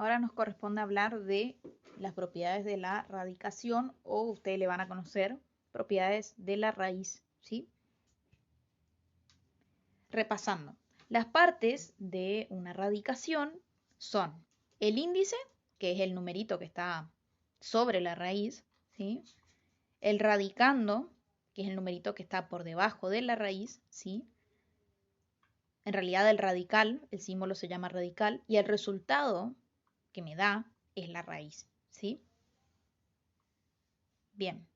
ahora nos corresponde hablar de las propiedades de la radicación, o ustedes le van a conocer propiedades de la raíz, ¿sí? Repasando, las partes de una radicación son el índice, que es el numerito que está sobre la raíz, ¿sí? El radicando, que es el numerito que está por debajo de la raíz, ¿sí? En realidad el radical, el símbolo se llama radical, y el resultado que me da es la raíz, ¿sí? Bien,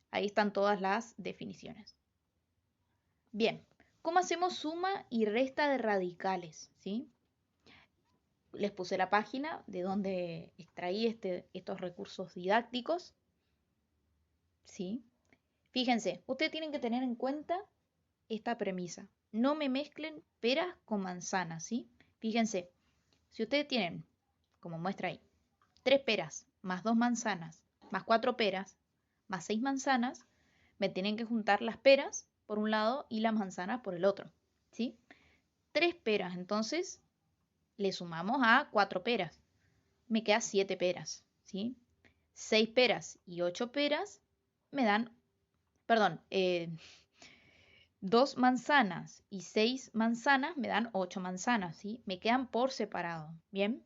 ahí están todas las definiciones. Bien, ¿cómo hacemos suma y resta de radicales? ¿Sí? Les puse la página de donde extraí estos recursos didácticos. ¿Sí? Fíjense, ustedes tienen que tener en cuenta esta premisa. No me mezclen peras con manzanas, ¿sí? Fíjense, si ustedes tienen, como muestra ahí, 3 peras más 2 manzanas más 4 peras más 6 manzanas, me tienen que juntar las peras por un lado y las manzanas por el otro, ¿sí? 3 peras, entonces le sumamos a 4 peras, me queda 7 peras, ¿sí? 6 peras y 8 peras me dan, perdón, 2 manzanas y 6 manzanas me dan 8 manzanas, ¿sí? Me quedan por separado, ¿bien?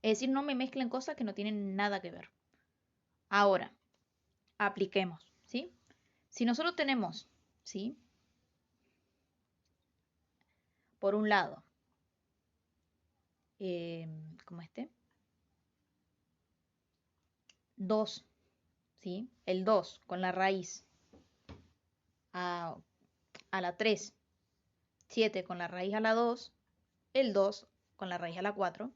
Es decir, no me mezclen cosas que no tienen nada que ver. Ahora, apliquemos, ¿sí? Si nosotros tenemos, ¿sí? Por un lado, como este, 2, ¿sí? El 2 con la raíz a, a la 3, 7 con la raíz a la 2, el 2 con la raíz a la 4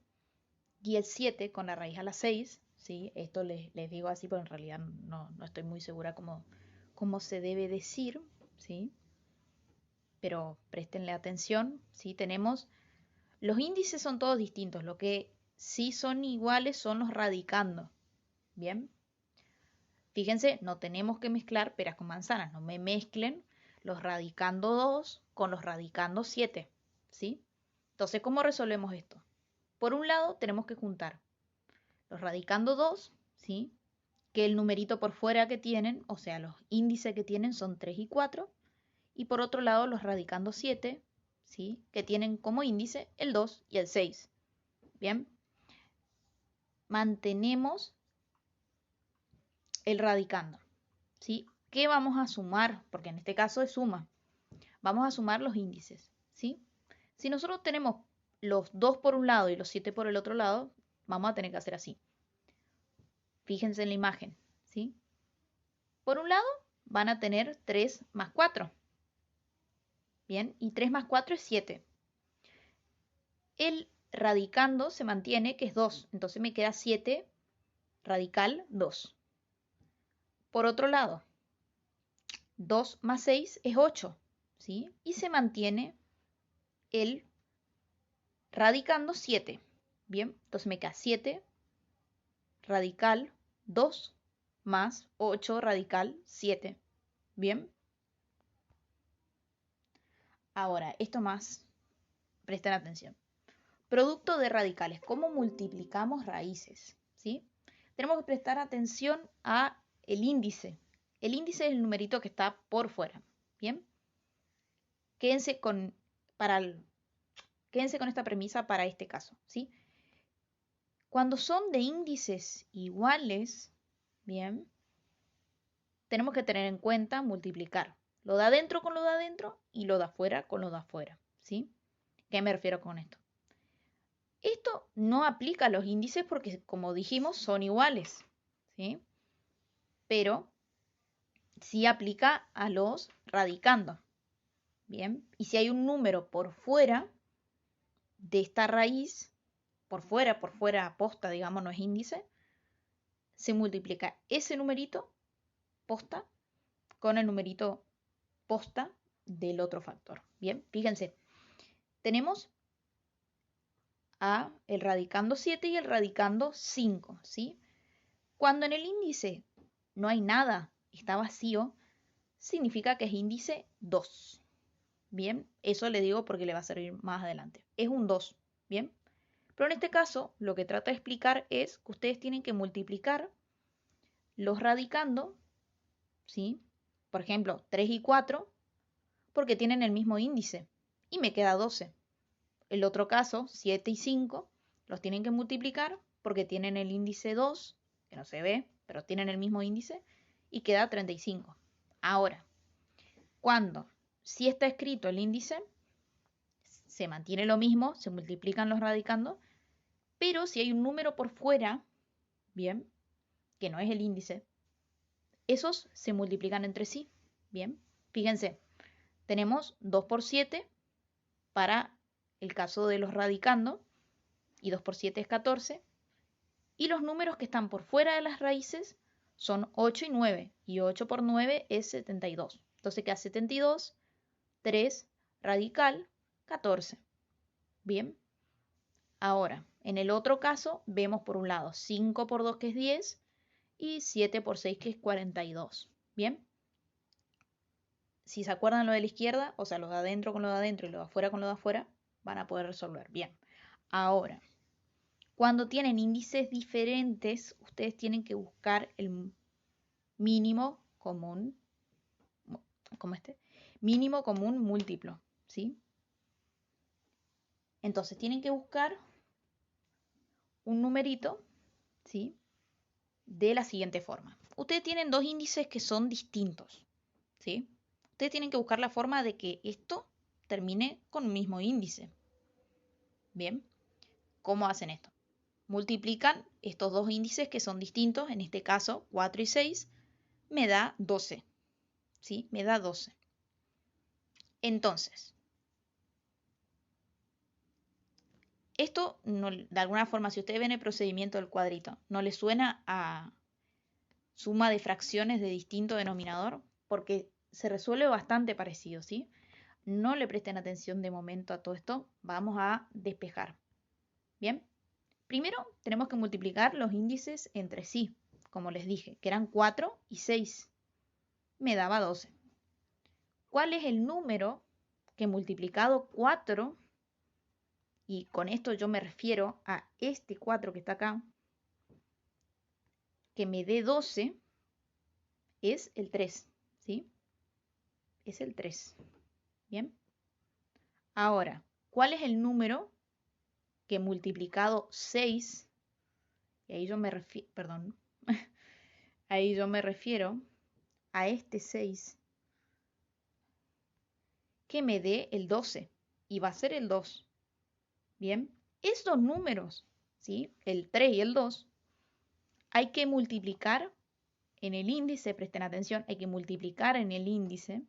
y el 7 con la raíz a la 6, ¿sí? Esto les digo así, pero en realidad no estoy muy segura cómo se debe decir, ¿sí? Pero préstenle atención, ¿sí? Tenemos, los índices son todos distintos, lo que sí son iguales son los radicando, ¿bien? Fíjense, no tenemos que mezclar peras con manzanas, no me mezclen los radicando 2 con los radicando 7, ¿sí? Entonces, ¿cómo resolvemos esto? Por un lado, tenemos que juntar los radicando 2, ¿sí? Que el numerito por fuera que tienen, o sea, los índices que tienen son 3 y 4. Y por otro lado, los radicando 7, ¿sí? Que tienen como índice el 2 y el 6. Bien, mantenemos el radicando, ¿sí? ¿Qué vamos a sumar? Porque en este caso es suma. Vamos a sumar los índices, ¿sí? Si nosotros tenemos los 2 por un lado y los 7 por el otro lado, vamos a tener que hacer así. Fíjense en la imagen, ¿sí? Por un lado van a tener 3 más 4, ¿bien? Y 3 más 4 es 7. El radicando se mantiene, que es 2, entonces me queda 7 radical 2. Por otro lado, 2 más 6 es 8, ¿sí? Y se mantiene el radicando 7, ¿bien? Entonces me queda 7 radical 2 más 8 radical 7, ¿bien? Ahora, esto más, presten atención. Producto de radicales, ¿cómo multiplicamos raíces? ¿Sí? Tenemos que prestar atención a el índice. El índice es el numerito que está por fuera, ¿bien? Quédense con, quédense con esta premisa para este caso, ¿sí? Cuando son de índices iguales, ¿bien? Tenemos que tener en cuenta multiplicar lo de adentro con lo de adentro y lo de afuera con lo de afuera, ¿sí? ¿Qué me refiero con esto? Esto no aplica a los índices porque, como dijimos, son iguales, ¿sí? Pero sí aplica a los radicando, ¿bien? Y si hay un número por fuera de esta raíz, por fuera, posta, digamos, no es índice, se multiplica ese numerito, posta, con el numerito posta del otro factor. Bien, fíjense, tenemos a el radicando 7 y el radicando 5, ¿sí? Cuando en el índice no hay nada, está vacío, significa que es índice 2. Bien, eso le digo porque le va a servir más adelante. Es un 2, ¿bien? Pero en este caso, lo que trata de explicar es que ustedes tienen que multiplicar los radicando, ¿sí? Por ejemplo, 3 y 4, porque tienen el mismo índice. Y me queda 12. El otro caso, 7 y 5, los tienen que multiplicar porque tienen el índice 2, que no se ve, pero tienen el mismo índice, y queda 35. Ahora, cuando si está escrito el índice, se mantiene lo mismo, se multiplican los radicando, pero si hay un número por fuera, bien, que no es el índice, esos se multiplican entre sí, bien. Fíjense, tenemos 2 por 7 para el caso de los radicando, y 2 por 7 es 14, y los números que están por fuera de las raíces son 8 y 9, y 8 por 9 es 72. Entonces queda 72, 3, radical, 14. Bien. Ahora, en el otro caso, vemos por un lado 5 por 2 que es 10 y 7 por 6 que es 42. Bien. Si se acuerdan lo de la izquierda, o sea, lo de adentro con lo de adentro y lo de afuera con lo de afuera, van a poder resolver. Bien. Ahora, cuando tienen índices diferentes, ustedes tienen que buscar el mínimo común, como este, mínimo común múltiplo, ¿sí? Entonces tienen que buscar un numerito, ¿sí? De la siguiente forma. Ustedes tienen dos índices que son distintos, ¿sí? Ustedes tienen que buscar la forma de que esto termine con un mismo índice. Bien, ¿cómo hacen esto? Multiplican estos dos índices que son distintos, en este caso 4 y 6, me da 12, ¿sí? Me da 12. Entonces, esto, no, de alguna forma, si ustedes ven el procedimiento del cuadrito, ¿no les suena a suma de fracciones de distinto denominador? Porque se resuelve bastante parecido, ¿sí? No le presten atención de momento a todo esto. Vamos a despejar. Bien. Primero tenemos que multiplicar los índices entre sí, como les dije, que eran 4 y 6. Me daba 12. ¿Cuál es el número que multiplicado 4, y con esto yo me refiero a este 4 que está acá, que me dé 12, es el 3, ¿sí? Es el 3. Bien. Ahora, ¿cuál es el número que multiplicado 6, y ahí yo me refiero, perdón, ahí yo me refiero a este 6, que me dé el 12, y va a ser el 2. Bien, estos números, ¿sí? El 3 y el 2, hay que multiplicar en el índice, presten atención, hay que multiplicar en el índice,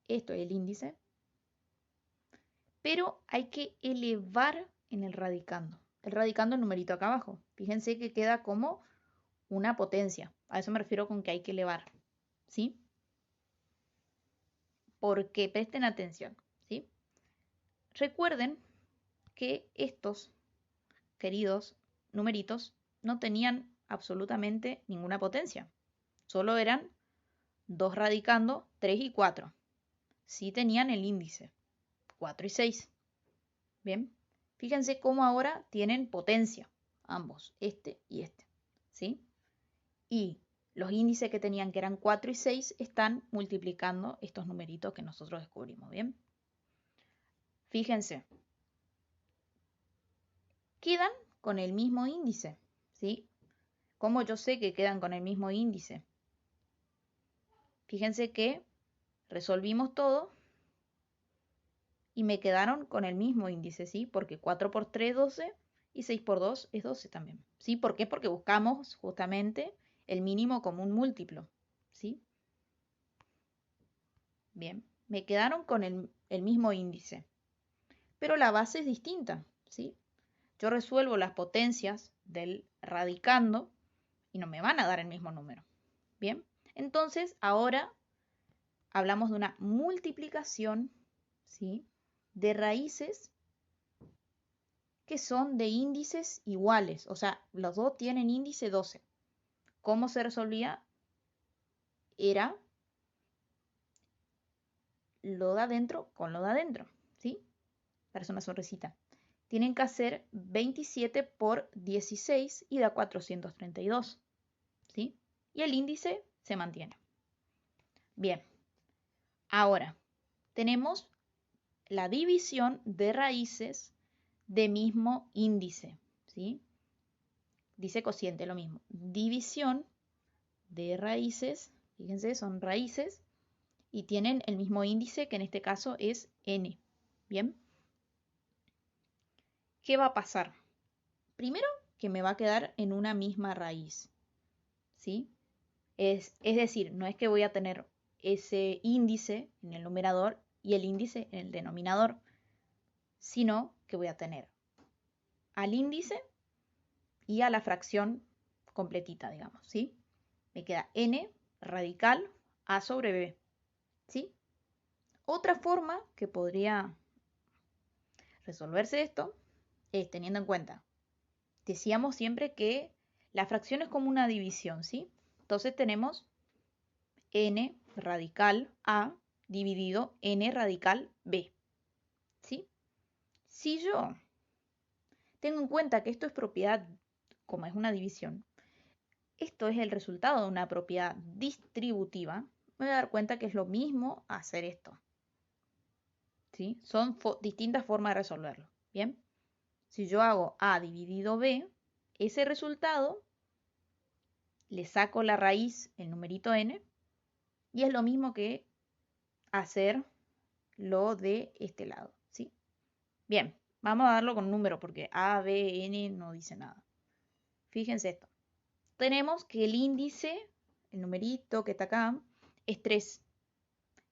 esto es el índice, pero hay que elevar en el radicando. El radicando el numerito acá abajo. Fíjense que queda como una potencia. A eso me refiero con que hay que elevar, ¿sí? Porque presten atención, ¿sí? Recuerden que estos queridos numeritos no tenían absolutamente ninguna potencia. Solo eran 2 radicando, 3 y 4. Sí tenían el índice, 4 y 6. Bien, fíjense cómo ahora tienen potencia, ambos, este y este, ¿sí? Y los índices que tenían, que eran 4 y 6, están multiplicando estos numeritos que nosotros descubrimos, ¿bien? Fíjense, quedan con el mismo índice, ¿sí? ¿Cómo yo sé que quedan con el mismo índice? Fíjense que resolvimos todo y me quedaron con el mismo índice, ¿sí? Porque 4 por 3 es 12 y 6 por 2 es 12 también, ¿sí? ¿Por qué? Porque buscamos justamente el mínimo común múltiplo, ¿sí? Bien, me quedaron con el mismo índice, pero la base es distinta, ¿sí? Yo resuelvo las potencias del radicando y no me van a dar el mismo número, ¿bien? Entonces, ahora hablamos de una multiplicación, ¿sí? De raíces que son de índices iguales, o sea, los dos tienen índice 12. ¿Cómo se resolvía? Era lo de adentro con lo de adentro, ¿sí? Parece una sonrisita. tienen que hacer 27 por 16 y da 432. ¿Sí? Y el índice se mantiene. Bien, ahora tenemos la división de raíces de mismo índice. ¿Sí? Dice cociente, lo mismo. División de raíces, fíjense, son raíces y tienen el mismo índice, que en este caso es n. Bien. ¿Qué va a pasar? Primero, que me va a quedar en una misma raíz. ¿Sí? Es decir, no es que voy a tener ese índice en el numerador y el índice en el denominador, sino que voy a tener al índice y a la fracción completita, digamos, ¿sí? Me queda n radical a sobre b, ¿sí? Otra forma que podría resolverse esto es teniendo en cuenta, decíamos siempre que la fracción es como una división, ¿sí? Entonces tenemos n radical a dividido n radical b, ¿sí? Si yo tengo en cuenta que esto es propiedad, como es una división, esto es el resultado de una propiedad distributiva, me voy a dar cuenta que es lo mismo hacer esto. ¿Sí? Son distintas formas de resolverlo. ¿Bien? Si yo hago a dividido b, ese resultado le saco la raíz, el numerito n, y es lo mismo que hacer lo de este lado. ¿Sí? Bien, vamos a darlo con número porque a, b, n no dice nada. Fíjense esto. Tenemos que el índice, el numerito que está acá, es 3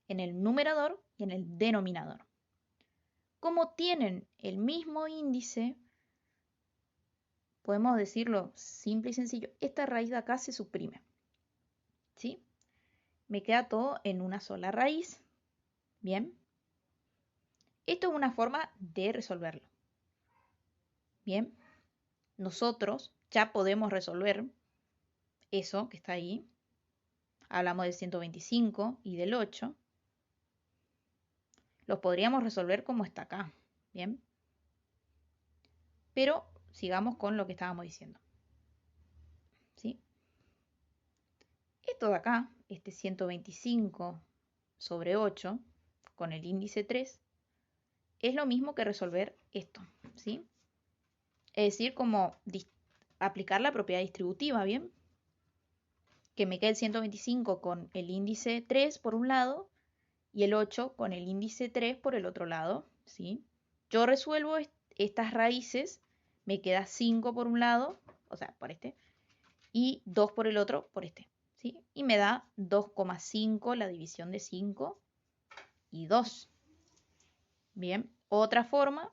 en el numerador y en el denominador. Como tienen el mismo índice, podemos decirlo simple y sencillo, esta raíz de acá se suprime. ¿Sí? Me queda todo en una sola raíz. Bien. Esto es una forma de resolverlo. Bien. Nosotros ya podemos resolver eso que está ahí. Hablamos del 125 y del 8. Los podríamos resolver como está acá. Bien. Pero sigamos con lo que estábamos diciendo. ¿Sí? Esto de acá, este 125 sobre 8, con el índice 3, es lo mismo que resolver esto, ¿sí? Es decir, como aplicar la propiedad distributiva, ¿bien? Que me quede el 125 con el índice 3 por un lado y el 8 con el índice 3 por el otro lado, ¿sí? Yo resuelvo estas raíces, me queda 5 por un lado, o sea, por este, y 2 por el otro, por este, ¿sí? Y me da 2,5 la división de 5 y 2. Bien, otra forma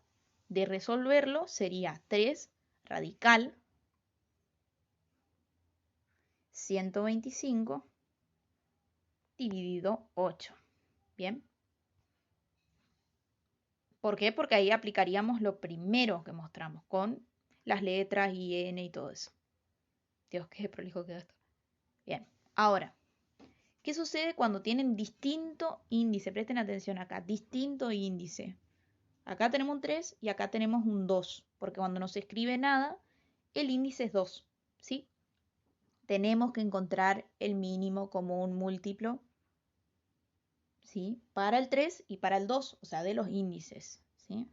de resolverlo sería 3 radical 125 dividido 8. Bien. ¿Por qué? Porque ahí aplicaríamos lo primero que mostramos con las letras y n y todo eso. Dios, qué prolijo quedó esto. Bien, ahora, ¿qué sucede cuando tienen distinto índice? Presten atención acá, distinto índice. Acá tenemos un 3 y acá tenemos un 2, porque cuando no se escribe nada, el índice es 2, ¿sí? Tenemos que encontrar el mínimo común múltiplo, ¿sí? Para el 3 y para el 2, o sea, de los índices, ¿sí?